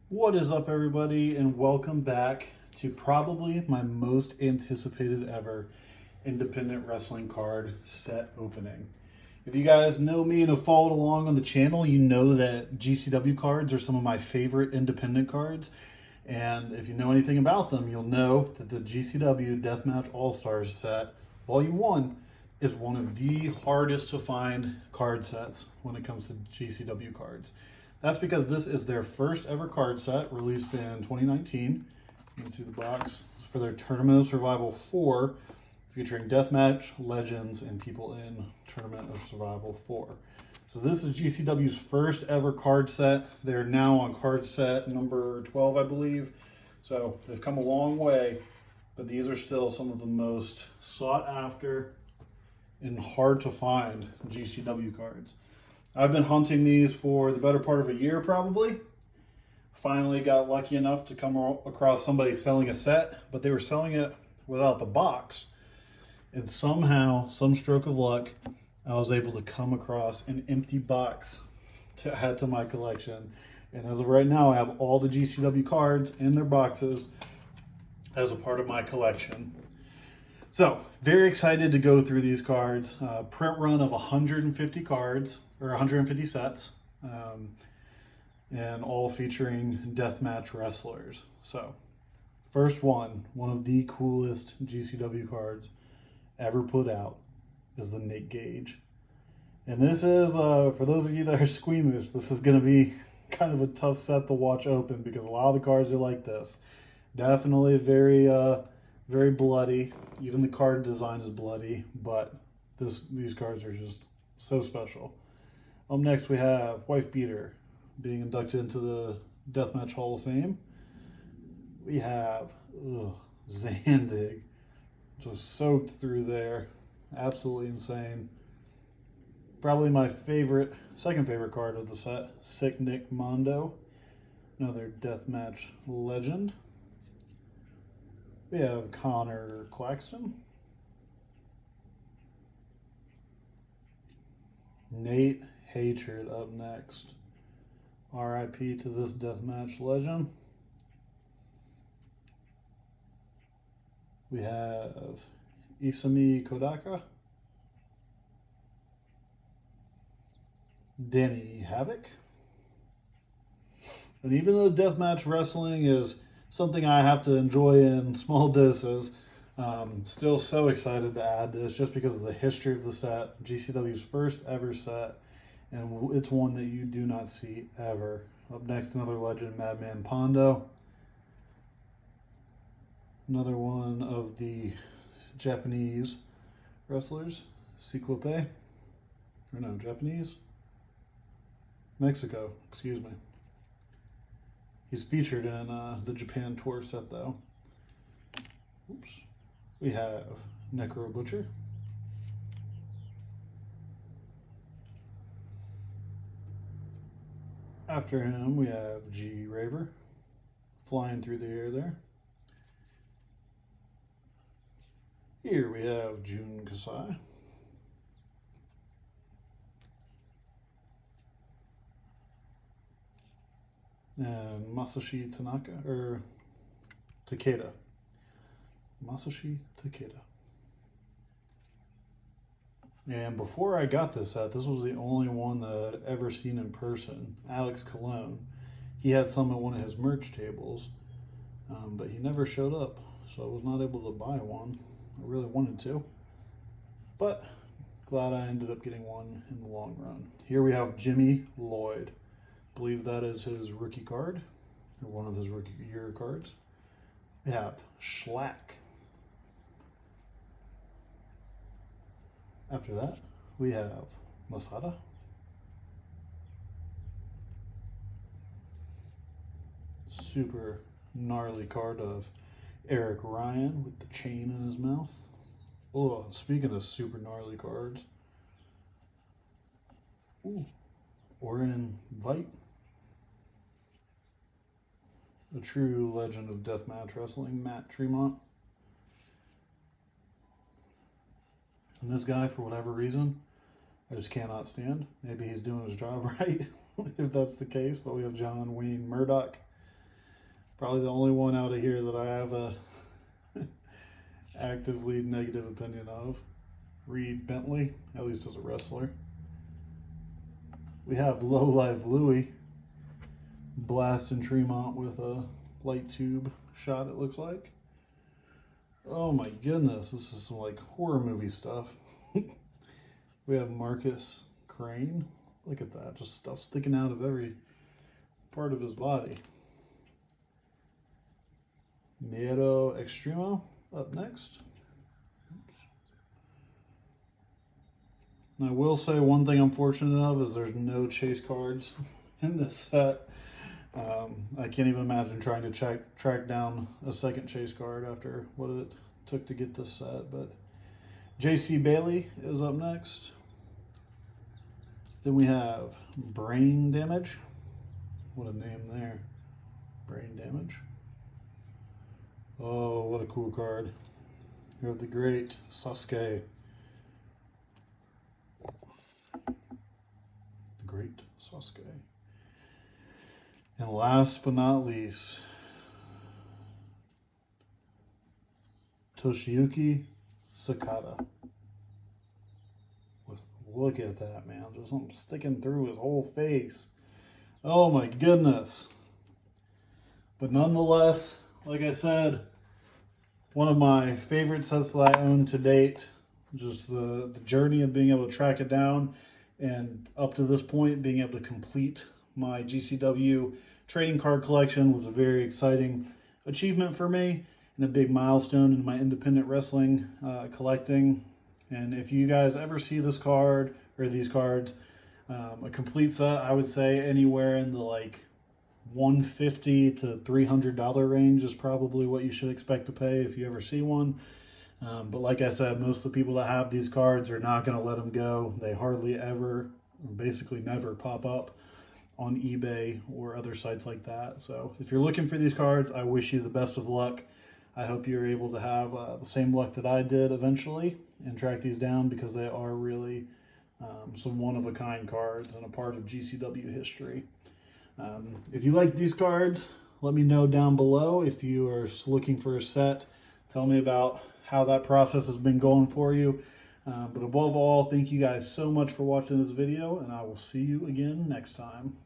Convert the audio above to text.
What is up, everybody, and welcome back to probably my most anticipated ever independent wrestling card set opening. If you guys know me and have followed along on the channel, you know that GCW cards are some of my favorite independent cards. And if you know anything about them, you'll know that the GCW Deathmatch All-Stars set, Volume 1, is one of the hardest to find card sets when it comes to GCW cards. That's because this is their first ever card set, released in 2019. You can see the box for their Tournament of Survival 4, featuring Deathmatch, Legends, and people in Tournament of Survival 4. So this is GCW's first ever card set. They're now on card set number 12, I believe. So they've come a long way, but these are still some of the most sought after and hard to find GCW cards. I've been hunting these for the better part of a year, probably. Finally got lucky enough to come across somebody selling a set, but they were selling it without the box. And somehow, some stroke of luck, I was able to come across an empty box to add to my collection. And as of right now, I have all the GCW cards in their boxes as a part of my collection. So, very excited to go through these cards. Print run of 150 cards, or 150 sets, and all featuring deathmatch wrestlers. So, first one of the coolest GCW cards ever put out is the Nick Gage. And this is, for those of you that are squeamish, this is going to be kind of a tough set to watch open because a lot of the cards are like this. Definitely very bloody. Even the card design is bloody, but these cards are just so special. Up next, we have Wife Beater being inducted into the Deathmatch Hall of Fame. We have Zandig, just soaked through there. Absolutely insane. Probably my second favorite card of the set, Sick Nick Mondo, another Deathmatch legend. We have Connor Claxton. Nate Hatred up next. RIP to this deathmatch legend. We have Isami Kodaka. Danny Havoc. And even though deathmatch wrestling is something I have to enjoy in small doses, still so excited to add this just because of the history of the set. GCW's first ever set, and it's one that you do not see ever. Up next, another legend, Madman Pondo. Another one of the Japanese wrestlers, Cyclope. Or no, Japanese? Mexico, excuse me. He's featured in the Japan tour set, though. Oops. We have Necro Butcher. After him, we have G Raver, flying through the air there. Here we have Jun Kasai. And Masashi Tanaka, or Takeda. Masashi Takeda. And before I got this set, this was the only one that I'd ever seen in person. Alex Colon. He had some at one of his merch tables, but he never showed up, so I was not able to buy one. I really wanted to, but glad I ended up getting one in the long run. Here we have Jimmy Lloyd. I believe that is his rookie card, or one of his rookie year cards. We have Schlack. After that, we have Masada. Super gnarly card of Eric Ryan with the chain in his mouth. Oh, speaking of super gnarly cards. Ooh, Orion Vite. A true legend of deathmatch wrestling, Matt Tremont. And this guy, for whatever reason, I just cannot stand. Maybe he's doing his job right, if that's the case. But we have John Wayne Murdoch. Probably the only one out of here that I have a actively negative opinion of. Reed Bentley, at least as a wrestler. We have Low Life Louie, blasting Tremont with a light tube shot, it looks like. Oh my goodness, this is some like horror movie stuff. We have Marcus Crane. Look at that, just stuff sticking out of every part of his body. Miedo Extremo up next. And I will say one thing I'm fortunate of is there's no chase cards in this set. I can't even imagine trying to track down a second chase card after what it took to get this set. But JC Bailey is up next. Then we have Brain Damage. What a name there. Brain Damage. Oh, what a cool card. You have the great Sasuke. The great Sasuke. And last but not least, Toshiyuki Sakata. Look at that, man. Just something sticking through his whole face. Oh my goodness. But nonetheless, like I said, one of my favorite sets that I own to date. Just the journey of being able to track it down, and up to this point, being able to complete my GCW trading card collection was a very exciting achievement for me and a big milestone in my independent wrestling collecting. And if you guys ever see this card or these cards, a complete set, I would say anywhere in the like $150 to $300 range is probably what you should expect to pay if you ever see one. But like I said, most of the people that have these cards are not going to let them go. They hardly ever, basically never pop up on eBay or other sites like that. So if you're looking for these cards, I wish you the best of luck. I hope you're able to have the same luck that I did eventually and track these down, because they are really some one-of-a-kind cards and a part of GCW history. If you like these cards, let me know down below. If you are looking for a set, tell me about how that process has been going for you. But above all, thank you guys so much for watching this video, and I will see you again next time.